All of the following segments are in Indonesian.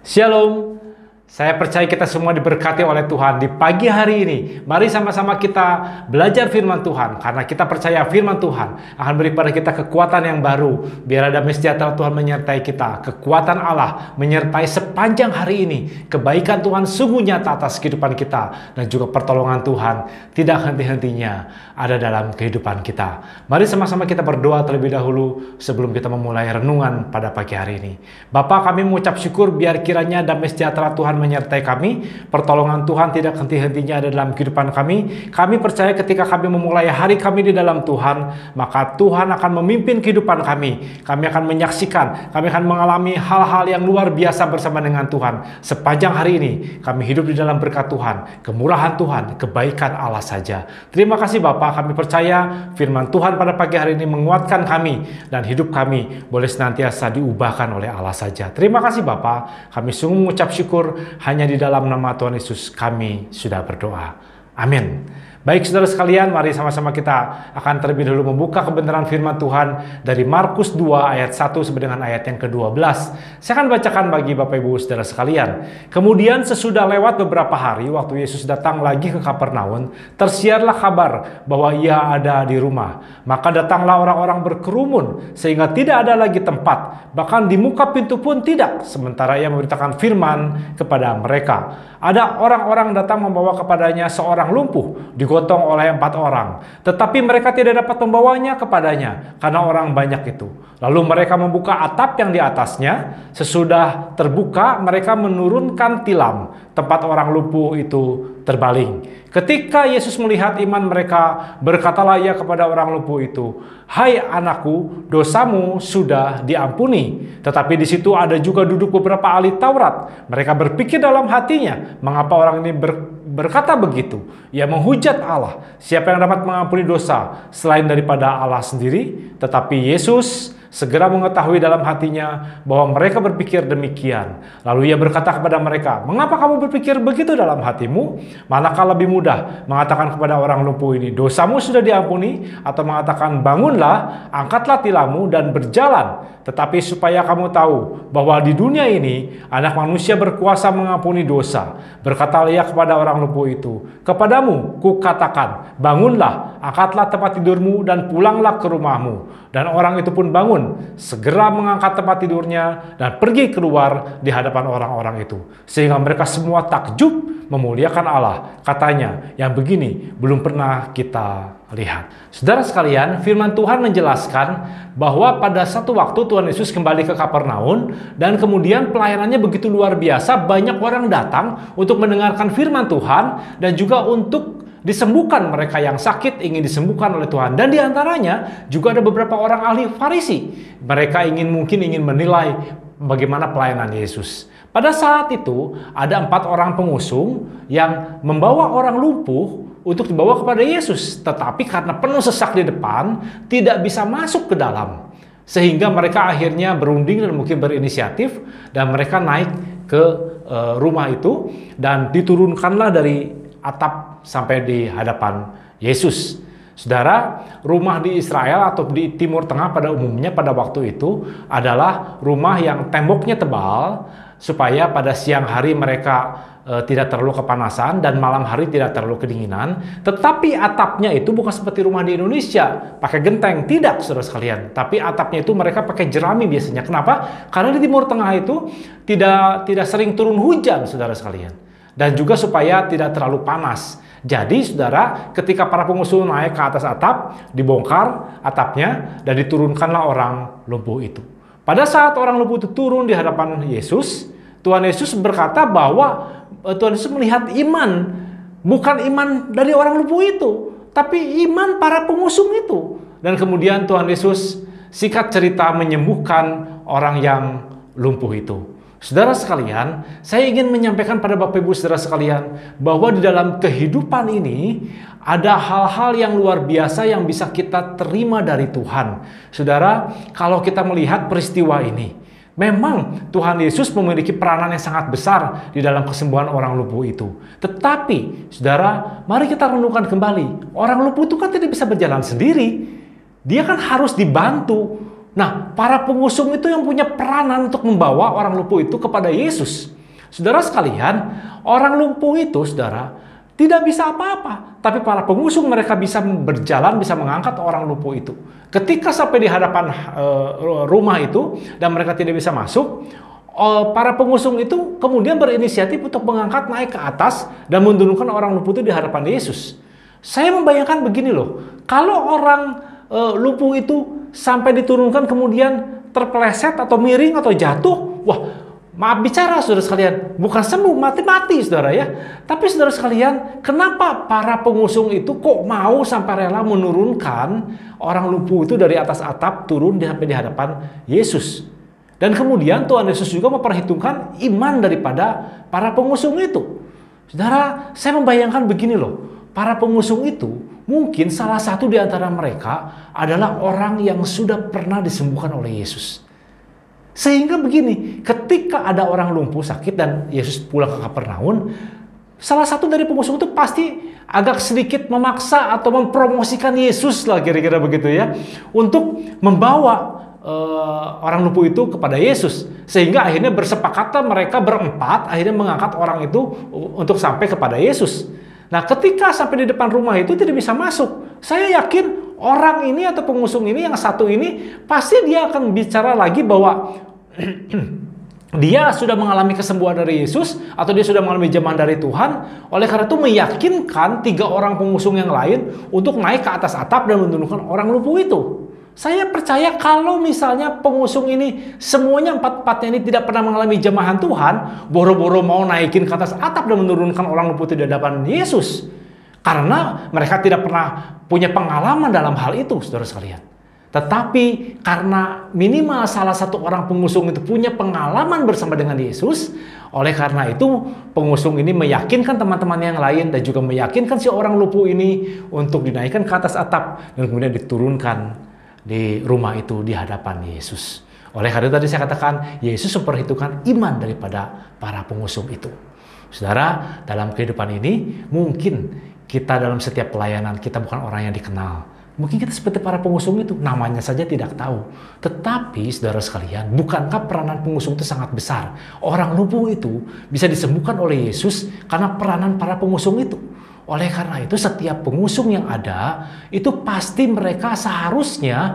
Shalom, saya percaya kita semua diberkati oleh Tuhan di pagi hari ini. Mari sama-sama kita belajar firman Tuhan, karena kita percaya firman Tuhan akan beri pada kita kekuatan yang baru. Biar damai sejahtera Tuhan menyertai kita, kekuatan Allah menyertai sepanjang hari ini. Kebaikan Tuhan sungguh nyata atas kehidupan kita, dan juga pertolongan Tuhan tidak henti-hentinya ada dalam kehidupan kita. Mari sama-sama kita berdoa terlebih dahulu sebelum kita memulai renungan pada pagi hari ini. Bapa, kami mengucap syukur biar kiranya damai sejahtera Tuhan menyertai kami, pertolongan Tuhan tidak henti-hentinya ada dalam kehidupan kami. Kami percaya ketika kami memulai hari kami di dalam Tuhan, maka Tuhan akan memimpin kehidupan kami. Kami akan menyaksikan, kami akan mengalami hal-hal yang luar biasa bersama dengan Tuhan. Sepanjang hari ini kami hidup di dalam berkat Tuhan, kemurahan Tuhan, kebaikan Allah saja. Terima kasih Bapak, kami percaya firman Tuhan pada pagi hari ini menguatkan kami, dan hidup kami boleh senantiasa diubahkan oleh Allah saja. Terima kasih Bapak, kami sungguh mengucap syukur. Hanya di dalam nama Tuhan Yesus kami sudah berdoa. Amin. Baik saudara sekalian, mari sama-sama kita akan terlebih dahulu membuka kebenaran firman Tuhan dari Markus 2 ayat 1 sampai dengan ayat yang ke-12. Saya akan bacakan bagi Bapak Ibu saudara sekalian. Kemudian sesudah lewat beberapa hari, waktu Yesus datang lagi ke Kapernaum, tersiarlah kabar bahwa ia ada di rumah. Maka datanglah orang-orang berkerumun sehingga tidak ada lagi tempat, bahkan di muka pintu pun tidak, sementara ia memberitakan firman kepada mereka. Ada orang-orang datang membawa kepadanya seorang lumpuh, digotong oleh 4 orang. Tetapi mereka tidak dapat membawanya kepadanya, karena orang banyak itu. Lalu mereka membuka atap yang di atasnya. Sesudah terbuka, mereka menurunkan tilam. Tempat orang lumpuh itu terbaling. Ketika Yesus melihat iman mereka, berkatalah ia kepada orang lumpuh itu, "Hai anakku, dosamu sudah diampuni." Tetapi di situ ada juga duduk beberapa ahli Taurat. Mereka berpikir dalam hatinya, mengapa orang ini berkata begitu? Ia menghujat Allah. Siapa yang dapat mengampuni dosa selain daripada Allah sendiri? Tetapi Yesus segera mengetahui dalam hatinya bahwa mereka berpikir demikian. Lalu ia berkata kepada mereka, "Mengapa kamu berpikir begitu dalam hatimu? Manakah lebih mudah mengatakan kepada orang lumpuh ini, 'Dosamu sudah diampuni,' atau mengatakan, 'Bangunlah, angkatlah tilammu dan berjalan'? Tetapi supaya kamu tahu bahwa di dunia ini Anak Manusia berkuasa mengampuni dosa." Berkatalah ia kepada orang lumpuh itu, "Kepadamu kukatakan, bangunlah, angkatlah tempat tidurmu dan pulanglah ke rumahmu." Dan orang itu pun bangun, segera mengangkat tempat tidurnya dan pergi keluar di hadapan orang-orang itu. Sehingga mereka semua takjub memuliakan Allah. Katanya, "Yang begini belum pernah kita lihat." Saudara sekalian, firman Tuhan menjelaskan bahwa pada satu waktu Tuhan Yesus kembali ke Kapernaum, dan kemudian pelayanannya begitu luar biasa. Banyak orang datang untuk mendengarkan firman Tuhan dan juga untuk disembuhkan. Mereka yang sakit ingin disembuhkan oleh Tuhan. Dan diantaranya juga ada beberapa orang ahli Farisi. Mereka mungkin ingin menilai bagaimana pelayanan Yesus. Pada saat itu ada 4 orang pengusung yang membawa orang lumpuh untuk dibawa kepada Yesus. Tetapi karena penuh sesak di depan, tidak bisa masuk ke dalam. Sehingga mereka akhirnya berunding dan mungkin berinisiatif, dan mereka naik ke rumah itu dan diturunkanlah dari atap sampai di hadapan Yesus. Saudara, rumah di Israel atau di Timur Tengah pada umumnya pada waktu itu adalah rumah yang temboknya tebal, supaya pada siang hari mereka tidak terlalu kepanasan dan malam hari tidak terlalu kedinginan. Tetapi atapnya itu bukan seperti rumah di Indonesia pakai genteng, tidak saudara sekalian. Tapi atapnya itu mereka pakai jerami biasanya. Kenapa? Karena di Timur Tengah itu tidak sering turun hujan saudara sekalian. Dan juga supaya tidak terlalu panas. Jadi saudara, ketika para pengusung naik ke atas atap, dibongkar atapnya dan diturunkanlah orang lumpuh itu. Pada saat orang lumpuh itu turun di hadapan Yesus, Tuhan Yesus berkata bahwa Tuhan Yesus melihat iman, bukan iman dari orang lumpuh itu, tapi iman para pengusung itu. Dan kemudian Tuhan Yesus singkat cerita menyembuhkan orang yang lumpuh itu. Saudara sekalian, saya ingin menyampaikan pada Bapak Ibu saudara sekalian bahwa di dalam kehidupan ini ada hal-hal yang luar biasa yang bisa kita terima dari Tuhan. Saudara, kalau kita melihat peristiwa ini, memang Tuhan Yesus memiliki peranan yang sangat besar di dalam kesembuhan orang lumpuh itu. Tetapi, saudara, mari kita renungkan kembali. Orang lumpuh itu kan tidak bisa berjalan sendiri. Dia kan harus dibantu Nah, para pengusung itu yang punya peranan untuk membawa orang lumpuh itu kepada Yesus. Saudara sekalian, orang lumpuh itu, saudara, tidak bisa apa-apa. Tapi para pengusung mereka bisa berjalan, bisa mengangkat orang lumpuh itu. Ketika sampai di hadapan rumah itu, dan mereka tidak bisa masuk, para pengusung itu kemudian berinisiatif untuk mengangkat naik ke atas dan menurunkan orang lumpuh itu di hadapan Yesus. Saya membayangkan begini loh, kalau orang lumpuh itu sampai diturunkan kemudian terpeleset atau miring atau jatuh, wah, maaf bicara saudara sekalian, bukan sembuh, mati-mati saudara ya. Tapi saudara sekalian, kenapa para pengusung itu kok mau sampai rela menurunkan orang lumpuh itu dari atas atap turun sampai di hadapan Yesus? Dan kemudian Tuhan Yesus juga memperhitungkan iman daripada para pengusung itu. Saudara, saya membayangkan begini loh, para pengusung itu mungkin salah satu di antara mereka adalah orang yang sudah pernah disembuhkan oleh Yesus. Sehingga begini, ketika ada orang lumpuh sakit dan Yesus pulang ke Kapernaum, salah satu dari pengusung itu pasti agak sedikit memaksa atau mempromosikan Yesus lah kira-kira begitu ya, untuk membawa orang lumpuh itu kepada Yesus. Sehingga akhirnya bersepakatan mereka berempat akhirnya mengangkat orang itu untuk sampai kepada Yesus. Nah, ketika sampai di depan rumah itu tidak bisa masuk. Saya yakin orang ini atau pengusung ini yang satu ini pasti dia akan bicara lagi bahwa dia sudah mengalami kesembuhan dari Yesus atau dia sudah mengalami jamahan dari Tuhan. Oleh karena itu meyakinkan 3 orang pengusung yang lain untuk naik ke atas atap dan menurunkan orang lumpuh itu. Saya percaya kalau misalnya pengusung ini semuanya 4-4-nya ini tidak pernah mengalami jamahan Tuhan, boro-boro mau naikin ke atas atap dan menurunkan orang lumpuh itu di hadapan Yesus. Karena mereka tidak pernah punya pengalaman dalam hal itu, saudara sekalian. Tetapi karena minimal salah satu orang pengusung itu punya pengalaman bersama dengan Yesus, oleh karena itu pengusung ini meyakinkan teman-teman yang lain dan juga meyakinkan si orang lumpuh ini untuk dinaikkan ke atas atap dan kemudian diturunkan di rumah itu di hadapan Yesus. Oleh karena itu tadi saya katakan, Yesus memperhitungkan iman daripada para pengusung itu. Saudara, dalam kehidupan ini mungkin kita dalam setiap pelayanan kita bukan orang yang dikenal. Mungkin kita seperti para pengusung itu, namanya saja tidak tahu. Tetapi saudara sekalian, bukankah peranan pengusung itu sangat besar? Orang lumpuh itu bisa disembuhkan oleh Yesus karena peranan para pengusung itu. Oleh karena itu setiap pengusung yang ada itu pasti mereka seharusnya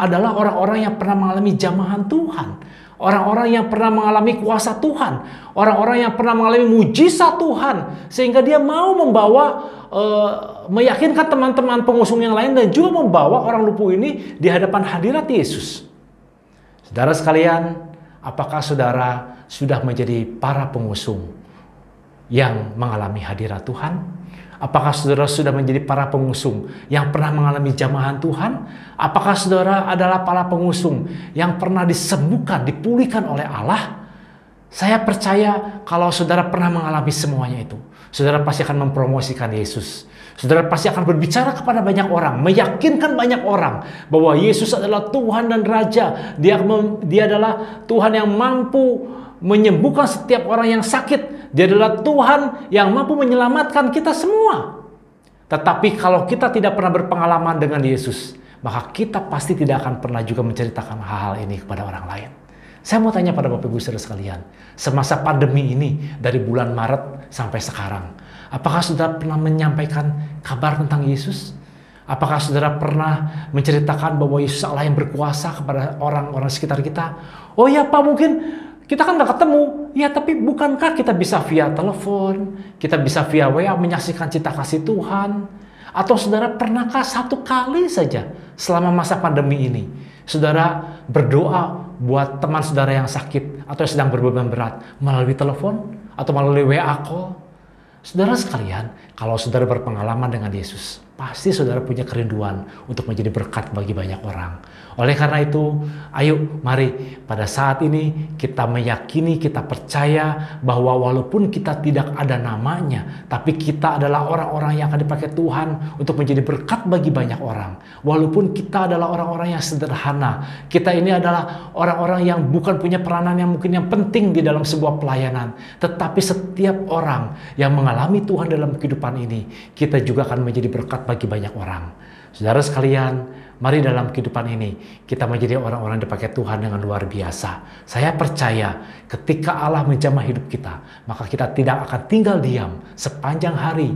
adalah orang-orang yang pernah mengalami jamahan Tuhan. Orang-orang yang pernah mengalami kuasa Tuhan. Orang-orang yang pernah mengalami mujizat Tuhan. Sehingga dia mau membawa, meyakinkan teman-teman pengusung yang lain dan juga membawa orang lumpuh ini di hadapan hadirat Yesus. Saudara sekalian, apakah saudara sudah menjadi para pengusung yang mengalami hadirat Tuhan? Apakah saudara sudah menjadi para pengusung yang pernah mengalami jamahan Tuhan? Apakah saudara adalah para pengusung yang pernah disembuhkan, dipulihkan oleh Allah? Saya percaya kalau saudara pernah mengalami semuanya itu, saudara pasti akan mempromosikan Yesus. Saudara pasti akan berbicara kepada banyak orang, meyakinkan banyak orang bahwa Yesus adalah Tuhan dan Raja. Dia adalah Tuhan yang mampu menyembuhkan setiap orang yang sakit. Dia adalah Tuhan yang mampu menyelamatkan kita semua. Tetapi kalau kita tidak pernah berpengalaman dengan Yesus, maka kita pasti tidak akan pernah juga menceritakan hal-hal ini kepada orang lain. Saya mau tanya pada Bapak Ibu Saudara sekalian, semasa pandemi ini dari bulan Maret sampai sekarang, apakah saudara pernah menyampaikan kabar tentang Yesus? Apakah saudara pernah menceritakan bahwa Yesus Allah yang berkuasa kepada orang-orang sekitar kita? Oh ya Pak, mungkin kita kan nggak ketemu. Ya, tapi bukankah kita bisa via telepon, kita bisa via WA menyaksikan cinta kasih Tuhan? Atau saudara pernahkah satu kali saja selama masa pandemi ini, saudara berdoa buat teman saudara yang sakit atau yang sedang berbeban berat melalui telepon atau melalui WA call? Saudara sekalian, kalau saudara berpengalaman dengan Yesus, pasti saudara punya kerinduan untuk menjadi berkat bagi banyak orang. Oleh karena itu, ayo mari pada saat ini kita meyakini, kita percaya bahwa walaupun kita tidak ada namanya, tapi kita adalah orang-orang yang akan dipakai Tuhan untuk menjadi berkat bagi banyak orang. Walaupun kita adalah orang-orang yang sederhana, kita ini adalah orang-orang yang bukan punya peranan yang mungkin yang penting di dalam sebuah pelayanan, tetapi setiap orang yang mengalami Tuhan dalam kehidupan ini, kita juga akan menjadi berkat bagi banyak orang. Saudara sekalian, Mari dalam kehidupan ini kita menjadi orang-orang yang dipakai Tuhan dengan luar biasa. Saya percaya ketika Allah menjamah hidup kita, maka kita tidak akan tinggal diam sepanjang hari,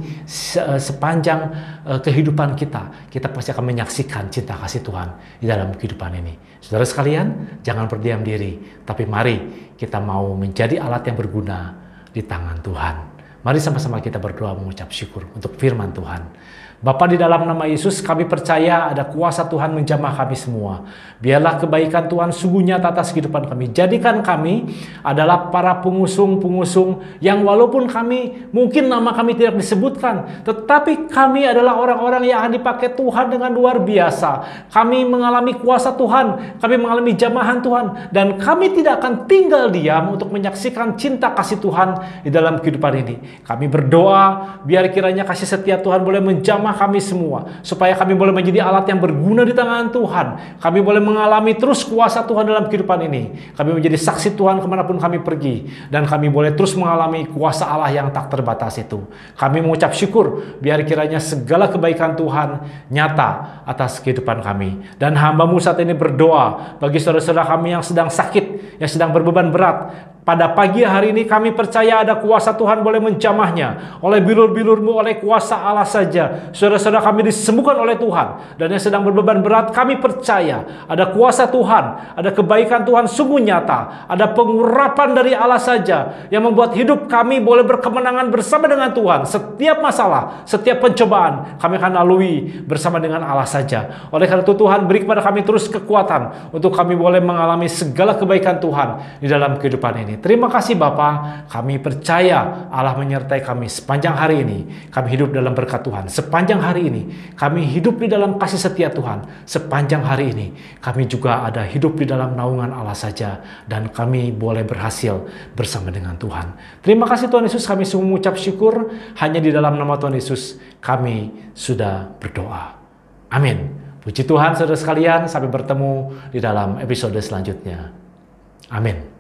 sepanjang kehidupan kita. Kita pasti akan menyaksikan cinta kasih Tuhan di dalam kehidupan ini. Saudara sekalian, jangan berdiam diri, tapi mari kita mau menjadi alat yang berguna di tangan Tuhan. Mari sama-sama kita berdoa mengucap syukur untuk firman Tuhan. Bapa, di dalam nama Yesus kami percaya ada kuasa Tuhan menjamah kami semua. Biarlah kebaikan Tuhan sungguh nyata atas kehidupan kami. Jadikan kami adalah para pengusung-pengusung yang walaupun kami mungkin nama kami tidak disebutkan, tetapi kami adalah orang-orang yang akan dipakai Tuhan dengan luar biasa. Kami mengalami kuasa Tuhan, kami mengalami jamahan Tuhan, dan kami tidak akan tinggal diam untuk menyaksikan cinta kasih Tuhan di dalam kehidupan ini. Kami berdoa biar kiranya kasih setia Tuhan boleh menjamah kami semua, supaya kami boleh menjadi alat yang berguna di tangan Tuhan. Kami boleh mengalami terus kuasa Tuhan dalam kehidupan ini. Kami menjadi saksi Tuhan kemanapun kami pergi, dan kami boleh terus mengalami kuasa Allah yang tak terbatas itu. Kami mengucap syukur biar kiranya segala kebaikan Tuhan nyata atas kehidupan kami. Dan hamba-Mu saat ini berdoa bagi saudara-saudara kami yang sedang sakit, yang sedang berbeban berat. Pada pagi hari ini kami percaya ada kuasa Tuhan boleh menjamahnya. Oleh bilur-bilur-Mu, oleh kuasa Allah saja, saudara-saudara kami disembuhkan oleh Tuhan. Dan yang sedang berbeban berat, kami percaya ada kuasa Tuhan, ada kebaikan Tuhan sungguh nyata, ada pengurapan dari Allah saja yang membuat hidup kami boleh berkemenangan bersama dengan Tuhan. Setiap masalah, setiap pencobaan kami akan lalui bersama dengan Allah saja. Oleh karena itu Tuhan beri kepada kami terus kekuatan untuk kami boleh mengalami segala kebaikan Tuhan di dalam kehidupan ini. Terima kasih Bapa, kami percaya Allah menyertai kami sepanjang hari ini. Kami hidup dalam berkat Tuhan sepanjang hari ini. Kami hidup di dalam kasih setia Tuhan sepanjang hari ini. Kami juga ada hidup di dalam naungan Allah saja, dan kami boleh berhasil bersama dengan Tuhan. Terima kasih Tuhan Yesus, kami semua mengucap syukur. Hanya di dalam nama Tuhan Yesus kami sudah berdoa. Amin. Puji Tuhan saudara sekalian, sampai bertemu di dalam episode selanjutnya. Amin.